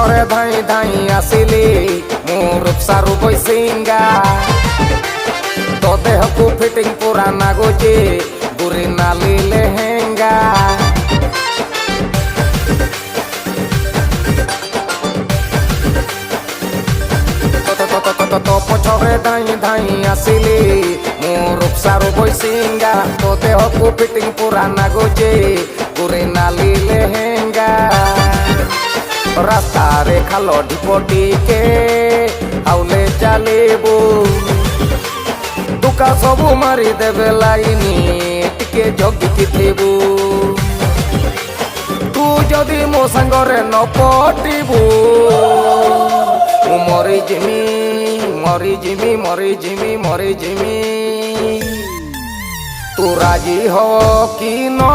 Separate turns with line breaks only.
ପଛରେ ଧାଇଁ ଧାଇଁ ଆସିଲି ମୁଁ ରୂପସାରୁ ବୈସିଙ୍ଗା ତୋ ଦେହକୁ ଫିଟିଂ ପୁରା ନାଗୁଛି ଗୁରି ନାଲି ଲେହେଙ୍ଗା तो पछरे धाई धाई आसिली मु रूपसारू बैसिंगा तो देह को फिटिंग पूरा नागुचे पूरे नाली लेहेंगा रास्ता रे खालो ढिपोटी के आउले चलेबू दुका सबू मारी देबे लाइनी टिके जगिकी थेबू तू जदि मो संगरे न पटिबू मरी जिमी मरी जिमी मरी जिमी मरी जिमी तू राजी हो कि न।